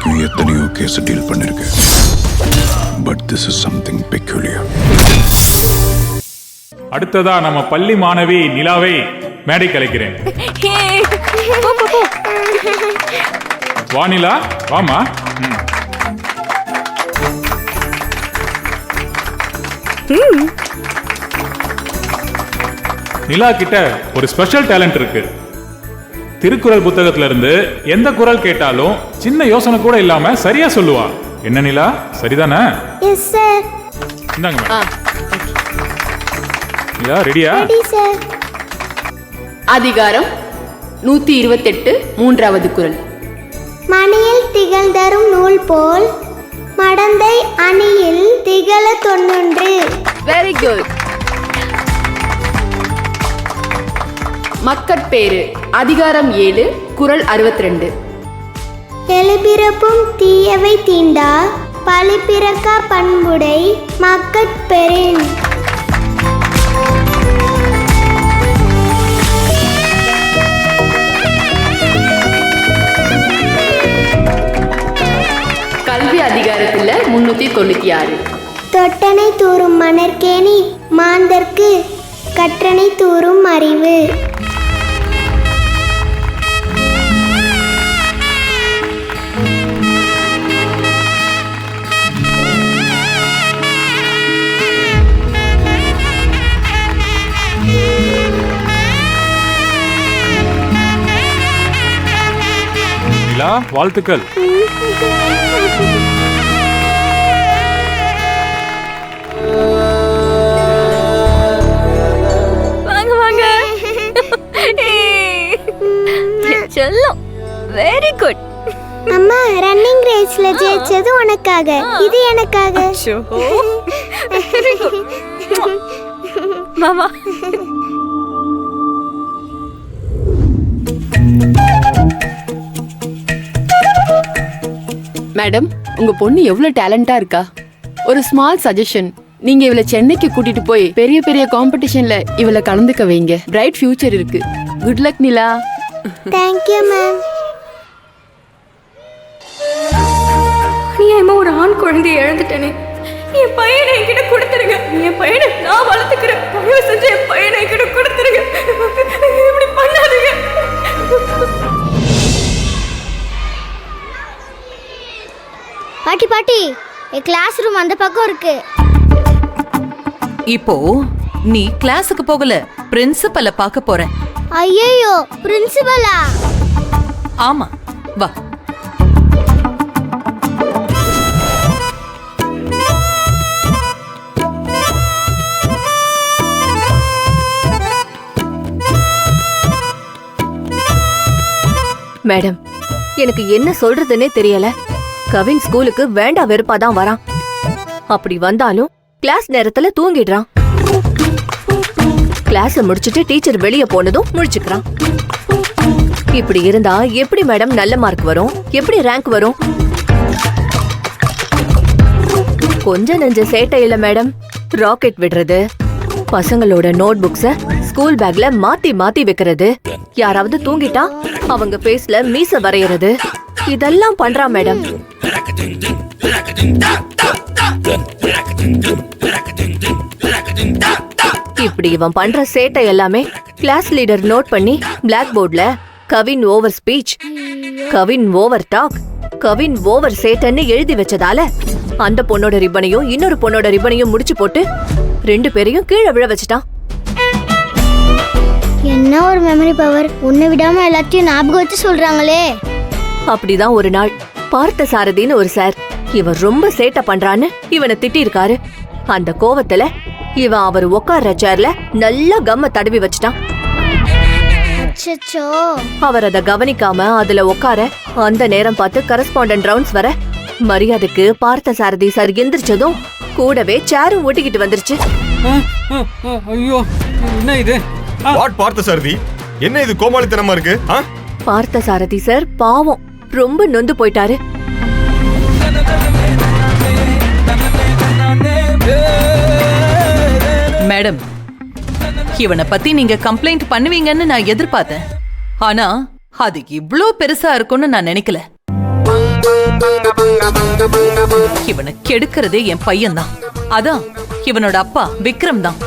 வரைக்கும் எத்தனையோ case deal பண்ணிருக்கேன். But this is something peculiar. அடுத்ததா நம்ம பள்ளி மாணவி நிலாவை மேடை கலைக்கிறேன். வா நிலா, வாமா. நிலா கிட்ட ஒரு ஸ்பெஷல் டேலண்ட் இருக்கு. திருக்குறள் புத்தகத்துல இருந்து எந்த குறள் கேட்டாலும் சின்ன யோசனை கூட இல்லாம சரியா சொல்லுவா. என்ன நிலா, சரிதானே? Yes sir. இந்தாங்க நிலா, ரெடியா? Ready sir. அதிகாரம் 128 மூன்றாவது குறள். மணியில் திகழ் தரும் நூல் போல் மடந்தை அணியில் திகழ தொன்னொன்று. Very good. மக்கட்பேறு அதிகாரம் 7 குறள் 62. எழுபிறப்பும் தீயவை தீண்டா பழிபிறக்கா பண்புடை மக்கட்பெறின். கல்வி அதிகாரத்துல 396. தொட்டனை தூறும் மணற்கேணி மாந்தர்க்கு கற்றனை தூறும் அறிவு. நிலா, வாழ்த்துக்கள். வாங்க வாங்க. செல்லம், வெரி குட். அம்மா, ரன்னிங் ரேஸ்ல ஜெயிச்சது உனக்காக, இது எனக்காக. மாமா, மேடம், உங்க பொண்ணு எவ்வளவு டேலண்டா இருக்கா. ஒரு ஸ்மால் சஜஷன், நீங்க இவளை சென்னைக்கு கூட்டிட்டு போய் பெரிய பெரிய காம்படிஷன்ல இவளை கலந்துக்க வைங்க. பிரைட் ஃபியூச்சர் இருக்கு. Good luck Nila. Thank you ma'am. நீ ஒரு ஆண் குழந்தையை இழந்துட்டேனே. என் பையனை என்கிட்ட கொடுத்துருங்க. என் பையனை நான் வளர்த்துக்கிறேன். தயவு செஞ்சு என் பையனை என்கிட்ட கொடுத்துருங்க. இப்படி பண்ணாதீங்க. பாட்டி பாட்டி, என் கிளாஸ் ரூம் அந்த பக்கம் இருக்கு. இப்போ நீ கிளாஸுக்கு போகல, பிரின்சிபலை பார்க்க போற. ஐயோ, பிரின்சிபலா? ஆமா, வா. மேடம், எனக்கு என்ன சொல்றதுன்னே தெரியல. கவின் ஸ்கூலுக்கு வேண்டா வெறுப்பாதான் வரான். அப்படி வந்தாலும் கிளாஸ் நேரத்துல தூங்கிடுறான். கிளாஸ் முடிச்சிட்டு டீச்சர் வெளியே போனதும் முழிச்சுக்கிறான். இப்படி இருந்தா எப்படி மேடம் நல்ல மார்க் வரும்? எப்படி ரேங்க் வரும்? கொஞ்ச நெஞ்ச சேட்டை இல்ல மேடம். ராக்கெட் விடுறது, பசங்களோட நோட் புக்ஸ ஸ்கூல் பேக்ல மாத்தி மாத்தி வைக்கிறது, யாராவது தூங்கிட்டா அவங்க ஃபேஸ்ல மீச வரையறது, இதெல்லாம் பண்றான் மேடம். இப்படி இவன் பண்ற சேட்டை எல்லாமே கிளாஸ் லீடர் நோட் பண்ணி பிளாக் போர்ட்ல Kavin over speech, Kavin over talk, Kavin over சேட்டன்னு எழுதி வச்சதால அந்த பொண்ணோட ரிப்பனையும் இன்னொரு பொண்ணோட ரிப்பனையும் முடிச்சு போட்டு 2 பேரையும் கீழே விழ வச்சுட்டான். என்ன ஒரு மெமரி பவர்! உன்னை விடாம எல்லாத்தையும் ஞாபகம் வச்சு சொல்றாங்களே. அப்படிதான் ஒரு நாள் பார்த்த சாரதின்னு ஒரு சார் இவன் ரொம்ப சேட்டை பண்றான்னு இவனை திட்டிருக்காரு. அந்த கோவத்துல இவன் அவர் உட்கார்ற சேர்ல நல்லா கம்ம தடவி வச்சுட்டான். அச்சச்சோ! அவர் அதை கவனிக்காம அதுல உட்கார அந்த நேரம் பார்த்து கரஸ்பாண்டன்ட் ரவுண்ட்ஸ் வர மரியாதைக்கு பார்த்த சாரதி சார் எந்திரிச்சதும் கூடவே சேரும் ஓட்டிக்கிட்டு வந்துருச்சு. ஐயோ, என்ன இது? வாட் பார்த்த சாரதி, என்ன இது கோமாளித்தனமா இருக்கு? பார்த்த சாரதி சார் பாவம் ரொம்ப நொந்து போயிட்டாரு. மேடம், இவனை பத்தி நீங்க கம்ப்ளைண்ட் பண்ணுவீங்கன்னு நான் எதிர்பார்த்தேன். ஆனா அது இவ்ளோ பெருசா இருக்கும்னு நான் நினைக்கல. இவனை கெடுக்கிறதே என் பையன்தான். அதான் இவனோட அப்பா விக்ரம் தான்.